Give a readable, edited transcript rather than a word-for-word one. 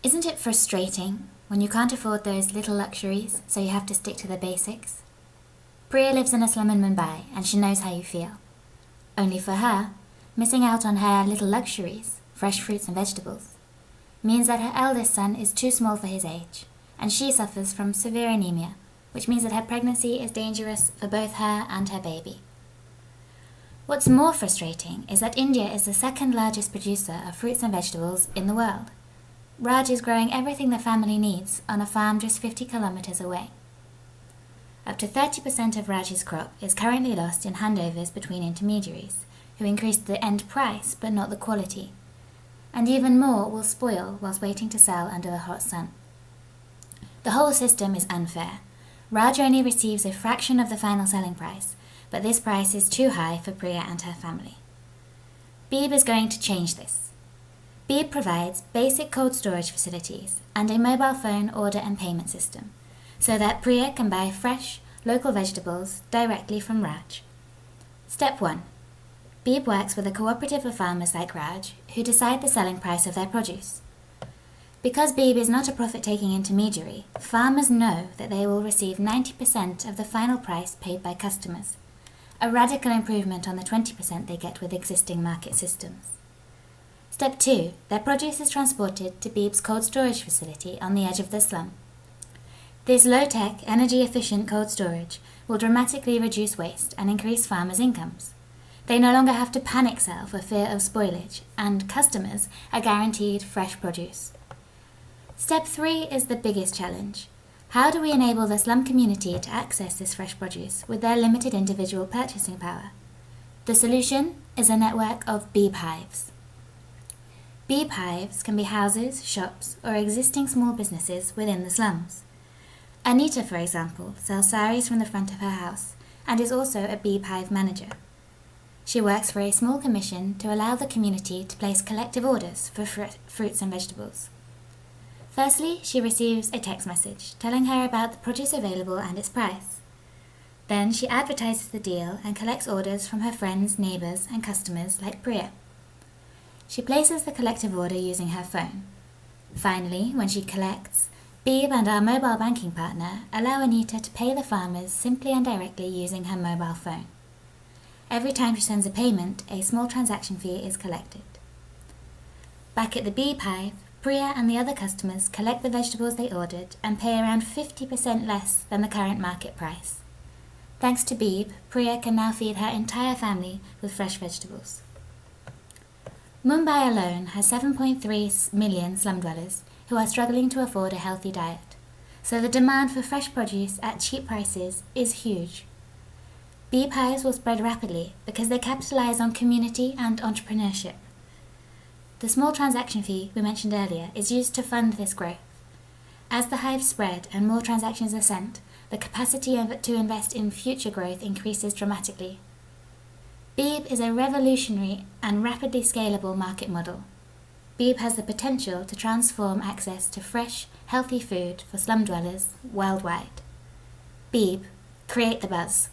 Isn't it frustrating when you can't afford those little luxuries, so you have to stick to the basics? Priya lives in a slum in Mumbai, and she knows how you feel. Only for her, missing out on her little luxuries, fresh fruits and vegetables, means that her eldest son is too small for his age, and she suffers from severe anemia, which means that her pregnancy is dangerous for both her and her baby. What's more frustrating is that India is the second largest producer of fruits and vegetables in the world. Raj is growing everything the family needs on a farm just 50 kilometers away. Up to 30% of Raj's crop is currently lost in handovers between intermediaries, who increase the end price but not the quality. And even more will spoil whilst waiting to sell under the hot sun. The whole system is unfair. Raj only receives a fraction of the final selling price, but this price is too high for Priya and her family. Beeb is going to change this. Beeb provides basic cold storage facilities and a mobile phone order and payment system, so that Priya can buy fresh, local vegetables directly from Raj. Step 1. Beeb works with a cooperative of farmers like Raj, who decide the selling price of their produce. Because Beeb is not a profit-taking intermediary, farmers know that they will receive 90% of the final price paid by customers, a radical improvement on the 20% they get with existing market systems. Step 2. Their produce is transported to Beeb's cold storage facility on the edge of the slum. This low-tech, energy-efficient cold storage will dramatically reduce waste and increase farmers' incomes. They no longer have to panic sell for fear of spoilage, and customers are guaranteed fresh produce. Step 3 is the biggest challenge. How do we enable the slum community to access this fresh produce with their limited individual purchasing power? The solution is a network of Beeb hives. Beeb hives can be houses, shops, or existing small businesses within the slums. Anita, for example, sells saris from the front of her house and is also a Beeb hive manager. She works for a small commission to allow the community to place collective orders for fruits and vegetables. Firstly, she receives a text message telling her about the produce available and its price. Then she advertises the deal and collects orders from her friends, neighbours, and customers like Priya. She places the collective order using her phone. Finally, when she collects, Beeb and our mobile banking partner allow Anita to pay the farmers simply and directly using her mobile phone. Every time she sends a payment, a small transaction fee is collected. Back at the Beeb hive, Priya and the other customers collect the vegetables they ordered and pay around 50% less than the current market price. Thanks to Beeb, Priya can now feed her entire family with fresh vegetables. Mumbai alone has 7.3 million slum dwellers who are struggling to afford a healthy diet, so the demand for fresh produce at cheap prices is huge. Beeb hives will spread rapidly because they capitalize on community and entrepreneurship. The small transaction fee we mentioned earlier is used to fund this growth. As the hives spread and more transactions are sent, the capacity to invest in future growth increases dramatically. Beeb is a revolutionary and rapidly scalable market model. Beeb has the potential to transform access to fresh, healthy food for slum dwellers worldwide. Beeb, create the buzz.